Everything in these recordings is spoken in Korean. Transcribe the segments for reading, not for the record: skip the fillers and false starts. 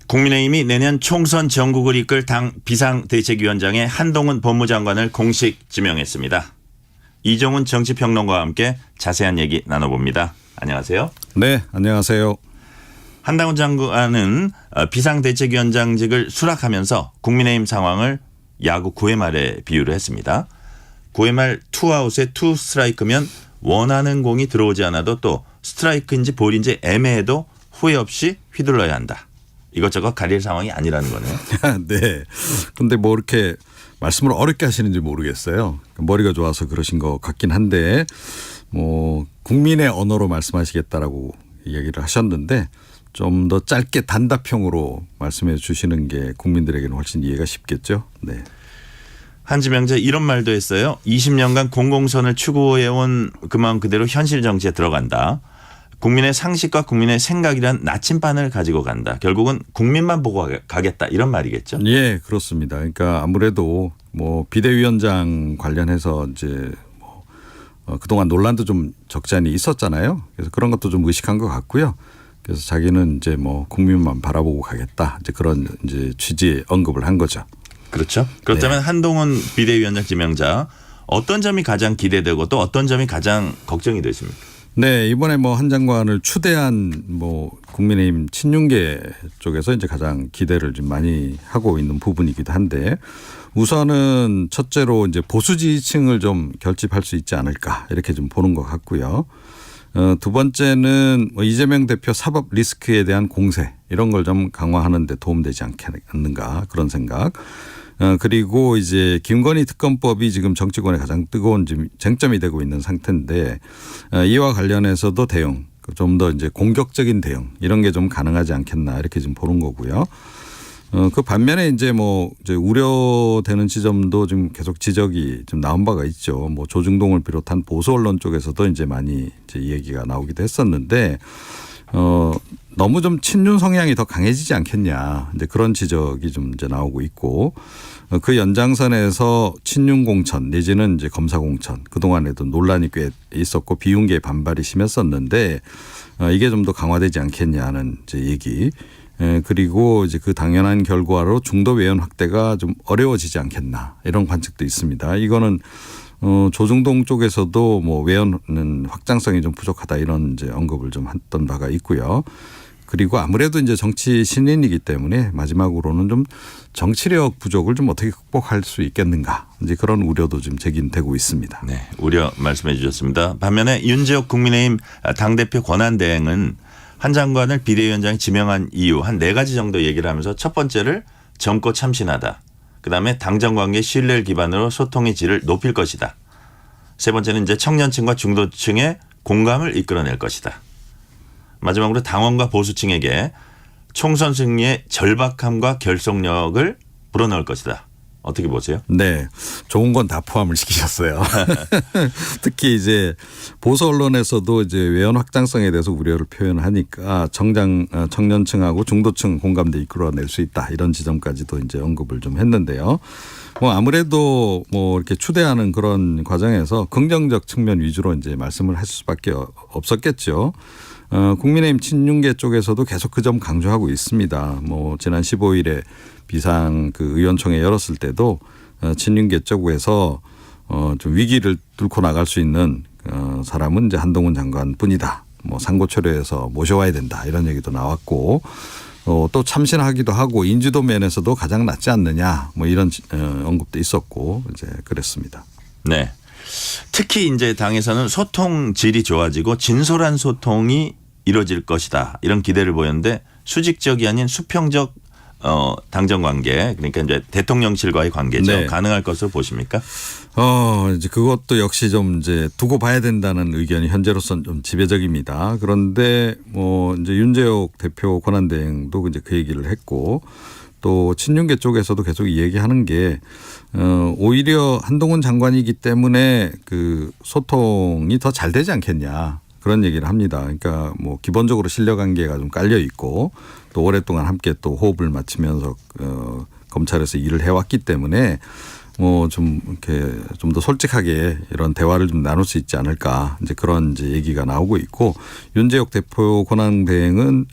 국민의힘이 내년 총선 전국을 이끌 당 비상대책위원장에 한동훈 법무장관을 공식 지명했습니다. 이종훈 정치평론가와 함께 자세한 얘기 나눠봅니다. 안녕하세요. 네, 안녕하세요. 한동훈 장관은 비상대책위원장직을 수락하면서 국민의힘 상황을 야구 9회 말에 비유를 했습니다. 9회 말 투아웃에 투 스트라이크면 원하는 공이 들어오지 않아도 또 스트라이크인지 볼인지 애매해도 후회 없이 휘둘러야 한다. 이것저것 가릴 상황이 아니라는 거네요. 네. 근데 뭐 이렇게 말씀을 어렵게 하시는지 모르겠어요. 머리가 좋아서 그러신 것 같긴 한데 뭐 국민의 언어로 말씀하시겠다라고 얘기를 하셨는데 좀 더 짧게 단답형으로 말씀해 주시는 게 국민들에게는 훨씬 이해가 쉽겠죠. 네. 한지명재 이런 말도 했어요. 20년간 공공선을 추구해온 그 마음 그대로 현실 정치에 들어간다. 국민의 상식과 국민의 생각이란 나침반을 가지고 간다. 결국은 국민만 보고 가겠다. 이런 말이겠죠. 예, 그렇습니다. 그러니까 아무래도 뭐 비대위원장 관련해서 이제 뭐 그동안 논란도 좀 적지 않이 있었잖아요. 그래서 그런 것도 좀 의식한 것 같고요. 그래서 자기는 이제 뭐 국민만 바라보고 가겠다. 이제 그런 이제 취지의 언급을 한 거죠. 그렇죠. 그렇다면 네. 한동훈 비대위원장 지명자 어떤 점이 가장 기대되고 또 어떤 점이 가장 걱정이 되십니까? 네, 이번에 뭐 한 장관을 추대한 뭐 국민의힘 친윤계 쪽에서 이제 가장 기대를 좀 많이 하고 있는 부분이기도 한데 우선은 첫째로 이제 보수 지지층을 좀 결집할 수 있지 않을까 이렇게 좀 보는 것 같고요. 두 번째는 뭐 이재명 대표 사법 리스크에 대한 공세 이런 걸 좀 강화하는 데 도움되지 않겠는가 그런 생각. 그리고 이제 김건희 특검법이 지금 정치권에 가장 뜨거운 쟁점이 되고 있는 상태인데 이와 관련해서도 대응 좀 더 이제 공격적인 대응 이런 게 좀 가능하지 않겠나 이렇게 지금 보는 거고요. 그 반면에 이제 뭐 이제 우려되는 지점도 좀 계속 지적이 좀 나온 바가 있죠. 뭐 조중동을 비롯한 보수 언론 쪽에서도 이제 많이 이제 얘기가 나오기도 했었는데 너무 좀 친윤 성향이 더 강해지지 않겠냐 이제 그런 지적이 좀 이제 나오고 있고 그 연장선에서 친윤 공천 내지는 이제 검사 공천 그동안에도 논란이 꽤 있었고 비윤계의 반발이 심했었는데 이게 좀 더 강화되지 않겠냐는 이제 얘기. 그리고 이제 그 당연한 결과로 중도 외연 확대가 좀 어려워지지 않겠나 이런 관측도 있습니다. 이거는 조중동 쪽에서도 뭐 외연은 확장성이 좀 부족하다 이런 이제 언급을 좀 했던 바가 있고요. 그리고 아무래도 이제 정치 신인이기 때문에 마지막으로는 좀 정치력 부족을 좀 어떻게 극복할 수 있겠는가 이제 그런 우려도 좀 제기되고 있습니다. 네, 우려 말씀해 주셨습니다. 반면에 윤재옥 국민의힘 당대표 권한대행은 한 장관을 비대위원장에 지명한 이유 한 4가지 정도 얘기를 하면서 첫 번째를 젊고 참신하다. 그다음에 당정관계 신뢰를 기반으로 소통의 질을 높일 것이다. 세 번째는 이제 청년층과 중도층의 공감을 이끌어낼 것이다. 마지막으로 당원과 보수층에게 총선 승리의 절박함과 결속력을 불어넣을 것이다. 어떻게 보세요? 네. 좋은 건 다 포함을 시키셨어요. 특히 이제 보수 언론에서도 이제 외연 확장성에 대해서 우려를 표현하니까 청년층하고 중도층 공감대 이끌어낼 수 있다. 이런 지점까지도 이제 언급을 좀 했는데요. 뭐 아무래도 뭐 이렇게 추대하는 그런 과정에서 긍정적 측면 위주로 이제 말씀을 할 수밖에 없었겠죠. 국민의힘 친윤계 쪽에서도 계속 그 점 강조하고 있습니다. 뭐 지난 15일에 비상 그 의원총회 열었을 때도 친윤계 쪽에서 좀 위기를 뚫고 나갈 수 있는 사람은 이제 한동훈 장관뿐이다. 뭐 상고초려해서 모셔와야 된다 이런 얘기도 나왔고 또 참신하기도 하고 인지도 면에서도 가장 낫지 않느냐 뭐 이런 언급도 있었고 이제 그랬습니다. 네. 특히 이제 당에서는 소통 질이 좋아지고 진솔한 소통이 이루어질 것이다. 이런 기대를 보였는데 수직적이 아닌 수평적 당정 관계 그러니까 이제 대통령실과의 관계죠. 네. 가능할 것으로 보십니까? 이제 그것도 역시 좀 이제 두고 봐야 된다는 의견이 현재로서는 좀 지배적입니다. 그런데 뭐 이제 윤재옥 대표 권한대행도 이제 그 얘기를 했고 또 친윤계 쪽에서도 계속 얘기하는 게 오히려 한동훈 장관이기 때문에 그 소통이 더 잘 되지 않겠냐 그런 얘기를 합니다. 그러니까 뭐 기본적으로 신뢰 관계가 좀 깔려 있고 또 오랫동안 함께 또 호흡을 맞추면서 검찰에서 일을 해왔기 때문에 뭐 좀 이렇게 좀 더 솔직하게 이런 대화를 좀 나눌 수 있지 않을까 이제 그런 이제 얘기가 나오고 있고 윤재옥 대표 권한대행은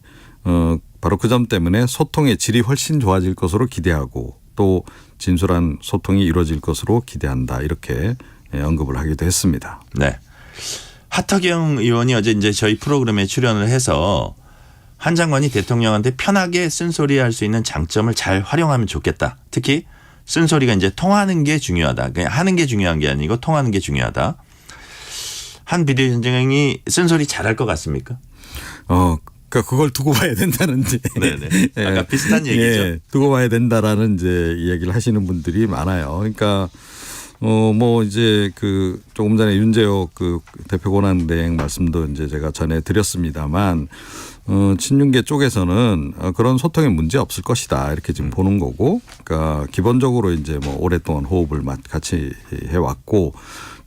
바로 그 점 때문에 소통의 질이 훨씬 좋아질 것으로 기대하고 또 진솔한 소통이 이루어질 것으로 기대한다 이렇게 언급을 하기도 했습니다. 네. 하태경 의원이 어제 이제 저희 프로그램에 출연을 해서 한 장관이 대통령한테 편하게 쓴소리할 수 있는 장점을 잘 활용하면 좋겠다. 특히 쓴소리가 이제 통하는 게 중요하다. 그냥 하는 게 중요한 게 아니고 통하는 게 중요하다. 한 비대위원장이 쓴소리 잘할 것 같습니까? 그러니까 그걸 두고 봐야 된다는 이제 네네. 아까 비슷한 얘기죠. 예, 두고 봐야 된다라는 이제 이야기를 하시는 분들이 많아요. 그러니까 뭐 이제 그 조금 전에 윤재옥 그 대표 권한대행 말씀도 이제 제가 전해 드렸습니다만 친윤계 쪽에서는 그런 소통에 문제 없을 것이다 이렇게 지금 보는 거고, 그러니까 기본적으로 이제 뭐 오랫동안 호흡을 같이 해왔고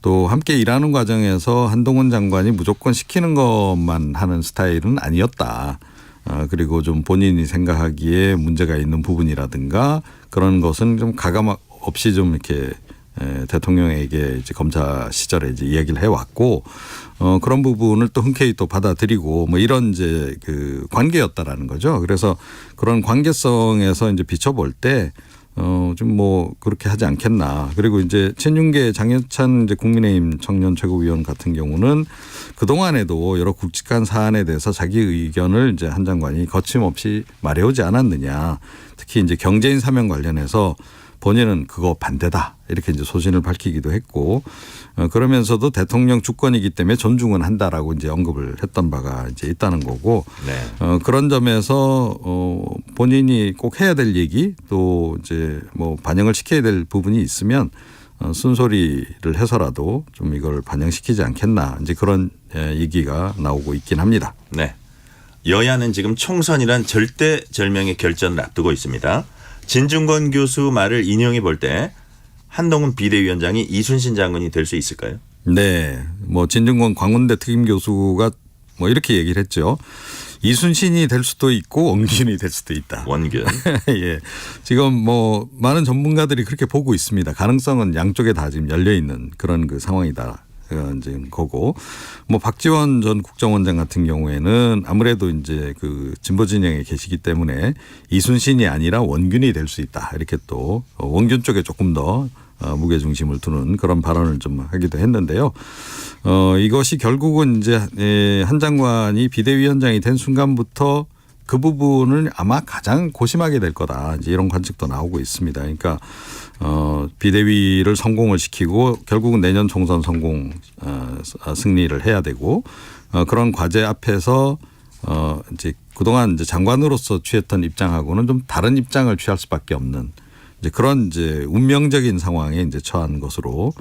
또 함께 일하는 과정에서 한동훈 장관이 무조건 시키는 것만 하는 스타일은 아니었다. 그리고 좀 본인이 생각하기에 문제가 있는 부분이라든가 그런 것은 좀 가감 없이 좀 이렇게 대통령에게 이제 검사 시절에 이제 이야기를 해왔고 그런 부분을 또 흔쾌히 또 받아들이고 뭐 이런 이제 그 관계였다라는 거죠. 그래서 그런 관계성에서 이제 비춰볼 때 좀 뭐 그렇게 하지 않겠나. 그리고 이제 친윤계 장해찬 이제 국민의힘 청년 최고위원 같은 경우는 그 동안에도 여러 굵직한 사안에 대해서 자기 의견을 이제 한 장관이 거침없이 말해오지 않았느냐. 특히 이제 경제인 사면 관련해서 본인은 그거 반대다 이렇게 이제 소신을 밝히기도 했고 그러면서도 대통령 주권이기 때문에 존중은 한다라고 이제 언급을 했던 바가 이제 있다는 거고 네. 그런 점에서 본인이 꼭 해야 될 얘기 또 이제 뭐 반영을 시켜야 될 부분이 있으면 쓴소리를 해서라도 좀 이걸 반영시키지 않겠나 이제 그런 얘기가 나오고 있긴 합니다. 네. 여야는 지금 총선이란 절대절명의 결전을 앞두고 있습니다. 진중권 교수 말을 인용해 볼 때 한동훈 비대위원장이 이순신 장관이 될 수 있을까요? 네. 뭐 진중권 광운대 특임 교수가 뭐 이렇게 얘기를 했죠. 이순신이 될 수도 있고 원균이 될 수도 있다. 원균. 예. 지금 뭐 많은 전문가들이 그렇게 보고 있습니다. 가능성은 양쪽에 다 지금 열려 있는 그런 그 상황이다. 이제 거고 뭐 박지원 전 국정원장 같은 경우에는 아무래도 이제 그 진보 진영에 계시기 때문에 이순신이 아니라 원균이 될 수 있다. 이렇게 또 원균 쪽에 조금 더 무게 중심을 두는 그런 발언을 좀 하기도 했는데요. 이것이 결국은 이제 한 장관이 비대위원장이 된 순간부터 그 부분을 아마 가장 고심하게 될 거다. 이제 이런 관측도 나오고 있습니다. 그러니까 비대위를 성공을 시키고 결국은 내년 총선 성공 승리를 해야 되고 그런 과제 앞에서 이제 그동안 이제 장관으로서 취했던 입장하고는 좀 다른 입장을 취할 수밖에 없는 이제 그런 이제 운명적인 상황에 이제 처한 것으로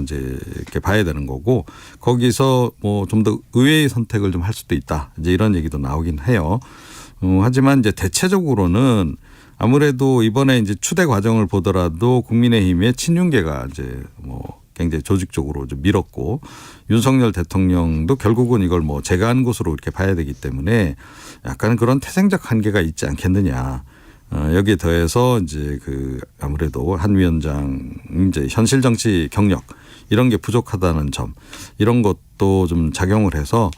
이제 이렇게 봐야 되는 거고 거기서 뭐 좀 더 의외의 선택을 좀 할 수도 있다. 이제 이런 얘기도 나오긴 해요. 하지만 이제 대체적으로는 아무래도 이번에 이제 추대 과정을 보더라도 국민의힘의 친윤계가 이제 뭐 굉장히 조직적으로 좀 밀었고 윤석열 대통령도 결국은 이걸 뭐 제거한 것으로 이렇게 봐야 되기 때문에 약간 그런 태생적 한계가 있지 않겠느냐. 여기에 더해서 이제 그 아무래도 한 위원장 이제 현실 정치 경력 이런 게 부족하다는 점 이런 것도 좀 작용을 해서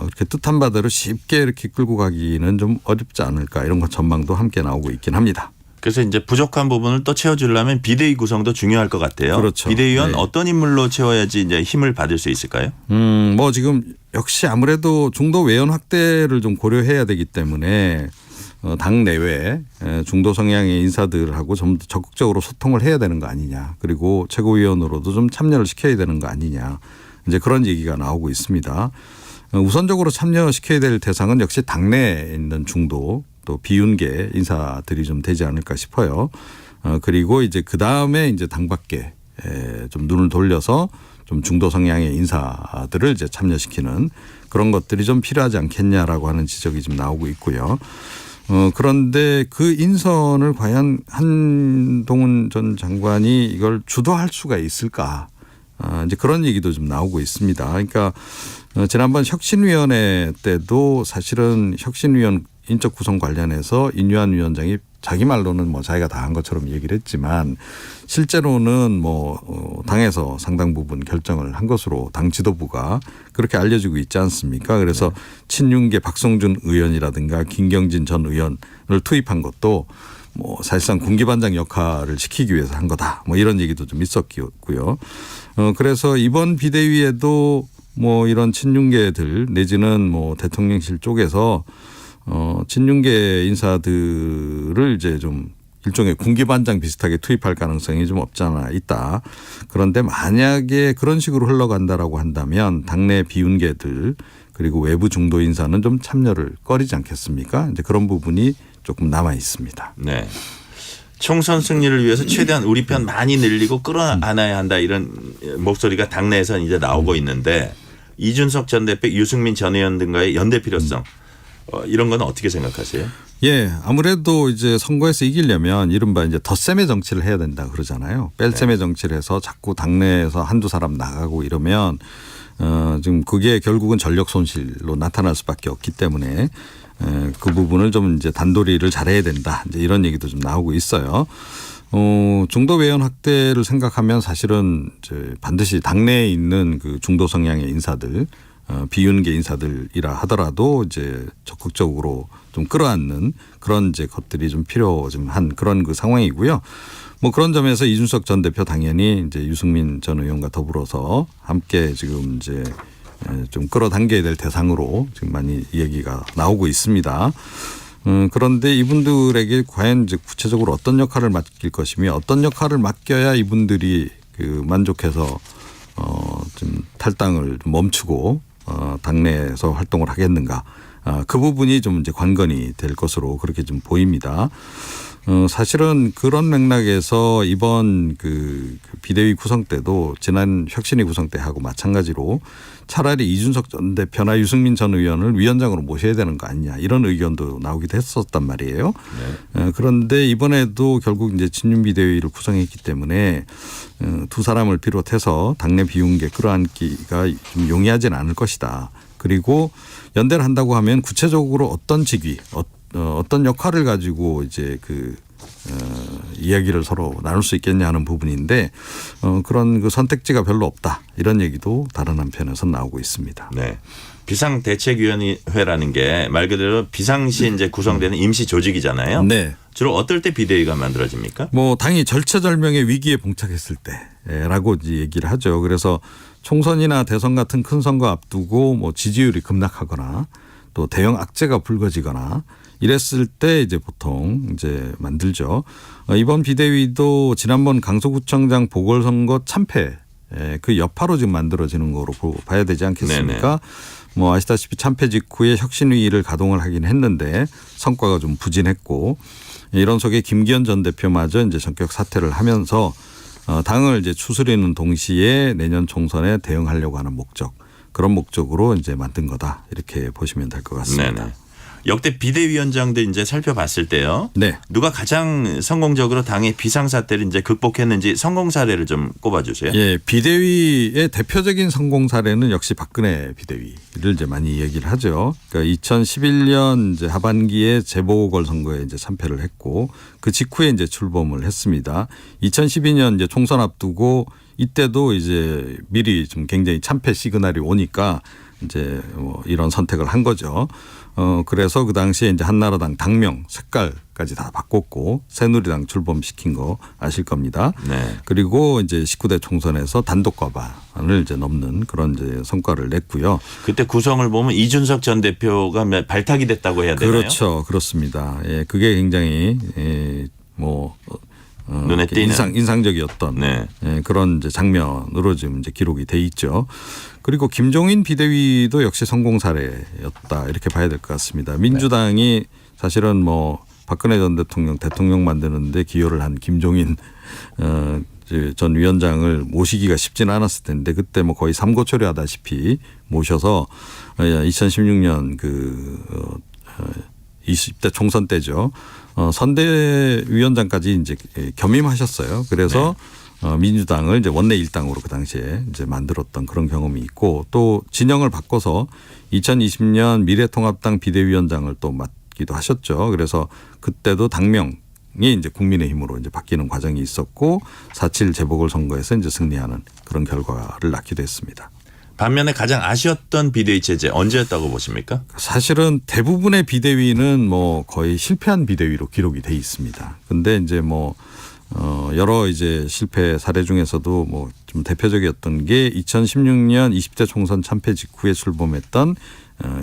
이렇게 뜻한 바대로 쉽게 이렇게 끌고 가기는 좀 어렵지 않을까 이런 것 전망도 함께 나오고 있긴 합니다. 그래서 이제 부족한 부분을 또 채워주려면 비대위 구성도 중요할 것 같아요. 그렇죠. 비대위원 네. 어떤 인물로 채워야지 이제 힘을 받을 수 있을까요? 뭐 지금 역시 아무래도 중도 외연 확대를 좀 고려해야 되기 때문에 당 내외 중도 성향의 인사들하고 좀 더 적극적으로 소통을 해야 되는 거 아니냐. 그리고 최고위원으로도 좀 참여를 시켜야 되는 거 아니냐. 이제 그런 얘기가 나오고 있습니다. 우선적으로 참여시켜야 될 대상은 역시 당내에 있는 중도 또 비윤계 인사들이 좀 되지 않을까 싶어요. 그리고 이제 그 다음에 이제 당 밖에 좀 눈을 돌려서 좀 중도 성향의 인사들을 이제 참여시키는 그런 것들이 좀 필요하지 않겠냐라고 하는 지적이 좀 나오고 있고요. 그런데 그 인선을 과연 한동훈 전 장관이 이걸 주도할 수가 있을까? 이제 그런 얘기도 좀 나오고 있습니다. 그러니까 지난번 혁신위원회 때도 사실은 혁신위원 인적 구성 관련해서 인유한 위원장이 자기 말로는 뭐 자기가 다 한 것처럼 얘기를 했지만 실제로는 뭐 당에서 상당 부분 결정을 한 것으로 당 지도부가 그렇게 알려지고 있지 않습니까? 그래서 친윤계 박성준 의원이라든가 김경진 전 의원을 투입한 것도 뭐 사실상 군기반장 역할을 시키기 위해서 한 거다. 뭐 이런 얘기도 좀 있었고요. 그래서 이번 비대위에도 뭐 이런 친윤계들 내지는 뭐 대통령실 쪽에서 친윤계 인사들을 이제 좀 일종의 군기반장 비슷하게 투입할 가능성이 좀 없지 않아 있다. 그런데 만약에 그런 식으로 흘러간다라고 한다면 당내 비윤계들 그리고 외부 중도 인사는 좀 참여를 꺼리지 않겠습니까? 이제 그런 부분이 조금 남아 있습니다. 네. 총선 승리를 위해서 최대한 우리 편 많이 늘리고 끌어안아야 한다 이런 목소리가 당내에서 이제 나오고 있는데 이준석 전 대표, 유승민 전 의원 등과의 연대 필요성 이런 건 어떻게 생각하세요? 예, 아무래도 이제 선거에서 이기려면 이른바 이제 덧셈의 정치를 해야 된다 그러잖아요. 뺄셈의 정치를 해서 자꾸 당내에서 한두 사람 나가고 이러면 지금 그게 결국은 전력 손실로 나타날 수밖에 없기 때문에 그 부분을 좀 이제 단도리를 잘해야 된다. 이제 이런 얘기도 좀 나오고 있어요. 중도 외연 확대를 생각하면 사실은 이제 반드시 당내에 있는 그 중도 성향의 인사들, 비윤계 인사들이라 하더라도 이제 적극적으로 좀 끌어안는 그런 이제 것들이 좀 필요 좀 한 그런 그 상황이고요. 뭐 그런 점에서 이준석 전 대표 당연히 이제 유승민 전 의원과 더불어서 함께 지금 이제 좀 끌어당겨야 될 대상으로 지금 많이 얘기가 나오고 있습니다. 그런데 이분들에게 과연 이제 구체적으로 어떤 역할을 맡길 것이며 어떤 역할을 맡겨야 이분들이 그 만족해서 좀 탈당을 좀 멈추고 당내에서 활동을 하겠는가. 그 부분이 좀 이제 관건이 될 것으로 그렇게 좀 보입니다. 사실은 그런 맥락에서 이번 그 비대위 구성 때도 지난 혁신위 구성 때하고 마찬가지로 차라리 이준석 전 대표나 유승민 전 의원을 위원장으로 모셔야 되는 거 아니냐 이런 의견도 나오기도 했었단 말이에요. 네. 그런데 이번에도 결국 이제 친윤 비대위를 구성했기 때문에 두 사람을 비롯해서 당내 비윤계 끌어안기가 좀 용이하지는 않을 것이다. 그리고 연대를 한다고 하면 구체적으로 어떤 직위, 어떤 역할을 가지고 이제 이야기를 서로 나눌 수 있겠냐 하는 부분인데 그런 그 선택지가 별로 없다. 이런 얘기도 다른 한편에서 나오고 있습니다. 네. 비상대책위원회라는 게 말 그대로 비상시 이제 구성되는 임시 조직이잖아요. 네. 주로 어떨 때 비대위가 만들어집니까? 뭐 당이 절체절명의 위기에 봉착했을 때라고 얘기를 하죠. 그래서 총선이나 대선 같은 큰 선거 앞두고 뭐 지지율이 급락하거나 또 대형 악재가 불거지거나 이랬을 때 이제 보통 이제 만들죠. 이번 비대위도 지난번 강서구청장 보궐선거 참패 그 여파로 지금 만들어지는 거로 봐야 되지 않겠습니까? 네네. 뭐 아시다시피 참패 직후에 혁신위를 가동을 하긴 했는데 성과가 좀 부진했고 이런 속에 김기현 전 대표마저 이제 전격 사퇴를 하면서 당을 이제 추스리는 동시에 내년 총선에 대응하려고 하는 목적 그런 목적으로 이제 만든 거다 이렇게 보시면 될 것 같습니다. 네네. 역대 비대위원장들 이제 살펴봤을 때요. 네. 누가 가장 성공적으로 당의 비상사태를 이제 극복했는지 성공 사례를 좀 꼽아주세요. 예, 비대위의 대표적인 성공 사례는 역시 박근혜 비대위를 이제 많이 얘기를 하죠. 그러니까 2011년 이제 하반기에 재보궐선거에 이제 참패를 했고 그 직후에 이제 출범을 했습니다. 2012년 이제 총선 앞두고 이때도 이제 미리 좀 굉장히 참패 시그널이 오니까 이제 뭐 이런 선택을 한 거죠. 그래서 그 당시에 이제 한나라당 당명 색깔까지 다 바꿨고 새누리당 출범시킨 거 아실 겁니다. 네. 그리고 이제 19대 총선에서 단독 과반을 이제 넘는 그런 이제 성과를 냈고요. 그때 구성을 보면 이준석 전 대표가 발탁이 됐다고 해야 되나요? 그렇죠, 그렇습니다. 예, 그게 굉장히 눈에 띄는 인상적이었던 네. 예, 그런 이제 장면으로 지금 이제 기록이 돼 있죠. 그리고 김종인 비대위도 역시 성공 사례였다 이렇게 봐야 될 것 같습니다. 민주당이 사실은 뭐 박근혜 전 대통령 만드는데 기여를 한 김종인 전 위원장을 모시기가 쉽지는 않았을 텐데 그때 뭐 거의 삼고초려하다시피 모셔서 2016년 20대 총선 때죠. 선대위원장까지 이제 겸임하셨어요. 그래서 민주당을 이제 원내 일당으로 그 당시에 이제 만들었던 그런 경험이 있고 또 진영을 바꿔서 2020년 미래통합당 비대위원장을 또 맡기도 하셨죠. 그래서 그때도 당명 이제 국민의힘으로 이제 바뀌는 과정이 있었고 4.7 재보궐선거에서 이제 승리하는 그런 결과를 낳기도 했습니다. 반면에 가장 아쉬웠던 비대위 체제 언제였다고 보십니까? 사실은 대부분의 비대위는 뭐 거의 실패한 비대위로 기록이 돼 있습니다. 근데 이제 뭐 여러 이제 실패 사례 중에서도 뭐 좀 대표적이었던 게 2016년 20대 총선 참패 직후에 출범했던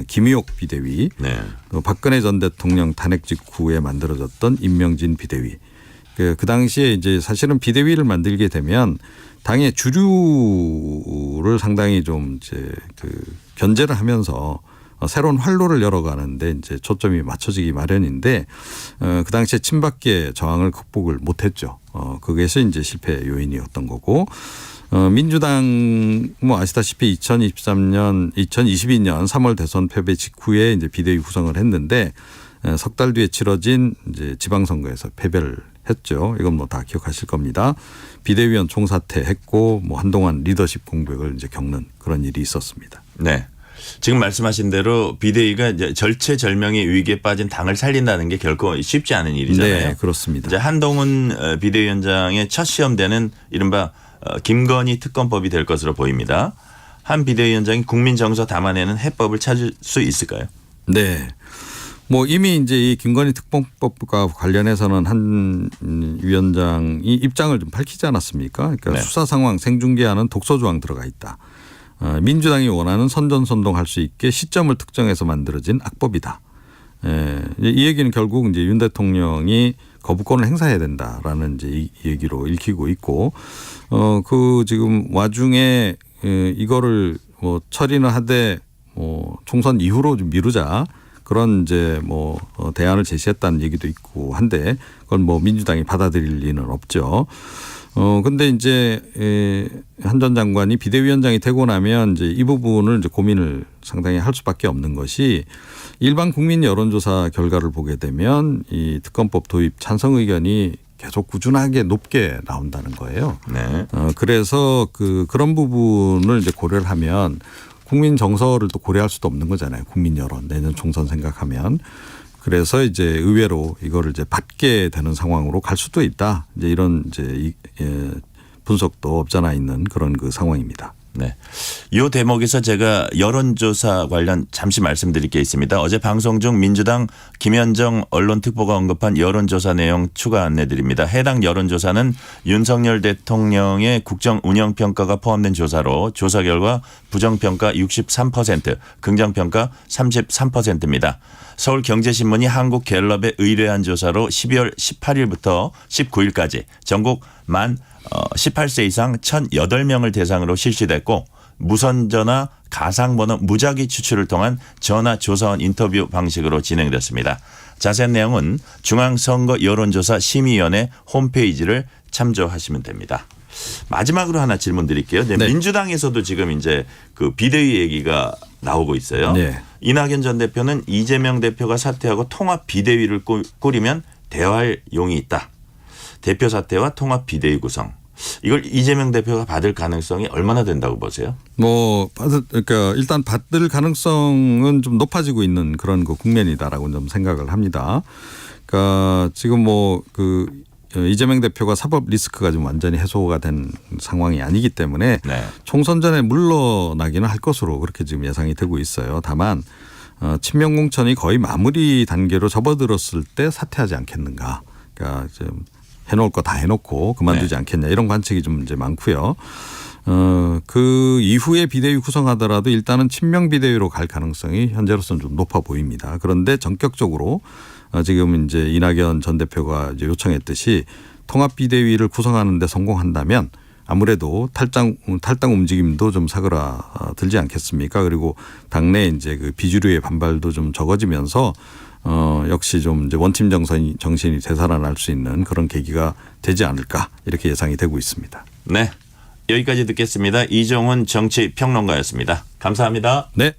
김의옥 비대위, 네. 또 박근혜 전 대통령 탄핵 직후에 만들어졌던 임명진 비대위. 그 당시에 이제 사실은 비대위를 만들게 되면 당의 주류를 상당히 좀 이제 그 견제를 하면서 새로운 활로를 열어가는데 이제 초점이 맞춰지기 마련인데 그 당시에 친박계 저항을 극복을 못했죠. 그것이 이제 실패 요인이었던 거고. 민주당 뭐 아시다시피 2022년 3월 대선 패배 직후에 이제 비대위 구성을 했는데 석 달 뒤에 치러진 이제 지방선거에서 패배를 했죠. 이건 뭐 다 기억하실 겁니다. 비대위원 총사퇴했고 뭐 한동안 리더십 공백을 이제 겪는 그런 일이 있었습니다. 네. 지금 말씀하신 대로 비대위가 이제 절체절명의 위기에 빠진 당을 살린다는 게 결코 쉽지 않은 일이잖아요. 네, 그렇습니다. 이제 한동훈 비대위원장의 첫 시험대는 이른바 김건희 특검법이 될 것으로 보입니다. 한 비대위원장이 국민 정서 담아내는 해법을 찾을 수 있을까요? 네. 뭐 이미 이제 이 김건희 특검법과 관련해서는 한 위원장이 입장을 좀 밝히지 않았습니까? 그러니까 네. 수사 상황 생중계하는 독소 조항 들어가 있다. 민주당이 원하는 선전선동할 수 있게 시점을 특정해서 만들어진 악법이다. 이 얘기는 결국 이제 윤 대통령이 거부권을 행사해야 된다라는 이제 이 얘기로 읽히고 있고, 그 지금 와중에 이거를 뭐 처리는 하되 뭐 총선 이후로 좀 미루자 그런 이제 뭐 대안을 제시했다는 얘기도 있고 한데 그건 뭐 민주당이 받아들일 리는 없죠. 근데 이제 한 전 장관이 비대위원장이 되고 나면 이제 이 부분을 이제 고민을 상당히 할 수밖에 없는 것이 일반 국민 여론조사 결과를 보게 되면 이 특검법 도입 찬성 의견이 계속 꾸준하게 높게 나온다는 거예요. 네. 그래서 그런 부분을 이제 고려를 하면 국민 정서를 또 고려할 수도 없는 거잖아요. 국민 여론 내년 총선 생각하면. 그래서 이제 의외로 이거를 이제 받게 되는 상황으로 갈 수도 있다. 이제 이런 이제 분석도 없잖아 있는 그런 그 상황입니다. 네. 이 대목에서 제가 여론조사 관련 잠시 말씀드릴 게 있습니다. 어제 방송 중 민주당 김현정 언론특보가 언급한 여론조사 내용 추가 안내드립니다. 해당 여론조사는 윤석열 대통령의 국정 운영평가가 포함된 조사로 조사 결과 부정평가 63%, 긍정평가 33%입니다. 서울경제신문이 한국갤럽에 의뢰한 조사로 12월 18일부터 19일까지 전국 만 18세 이상 1,008명을 대상으로 실시됐고 무선전화 가상번호 무작위 추출을 통한 전화조사원 인터뷰 방식으로 진행됐습니다. 자세한 내용은 중앙선거 여론조사 심의위원회 홈페이지를 참조하시면 됩니다. 마지막으로 하나 질문 드릴게요. 네. 민주당에서도 지금 이제 그 비대위 얘기가 나오고 있어요. 네. 이낙연 전 대표는 이재명 대표가 사퇴하고 통합 비대위를 꾸리면 대화할 용이 있다. 대표 사퇴와 통합 비대위 구성. 이걸 이재명 대표가 받을 가능성이 얼마나 된다고 보세요? 그러니까 일단 받을 가능성은 좀 높아지고 있는 그런 그 국면이다라고 좀 생각을 합니다. 그러니까 지금 이재명 대표가 사법 리스크가 좀 완전히 해소가 된 상황이 아니기 때문에 네. 총선 전에 물러나기는 할 것으로 그렇게 지금 예상이 되고 있어요. 다만 친명 공천이 거의 마무리 단계로 접어들었을 때 사퇴하지 않겠는가. 그러니까 좀 해놓을 거 다 해놓고 그만두지 네. 않겠냐 이런 관측이 좀 이제 많고요. 그 이후에 비대위 구성하더라도 일단은 친명 비대위로 갈 가능성이 현재로서는 좀 높아 보입니다. 그런데 전격적으로 지금 이제 이낙연 전 대표가 이제 요청했듯이 통합 비대위를 구성하는 데 성공한다면 아무래도 탈당 움직임도 좀 사그라들지 않겠습니까? 그리고 당내 이제 그 비주류의 반발도 좀 적어지면서 역시 좀 이제 원팀 정신이 되살아날 수 있는 그런 계기가 되지 않을까 이렇게 예상이 되고 있습니다. 네. 여기까지 듣겠습니다. 이종훈 정치평론가였습니다. 감사합니다. 네.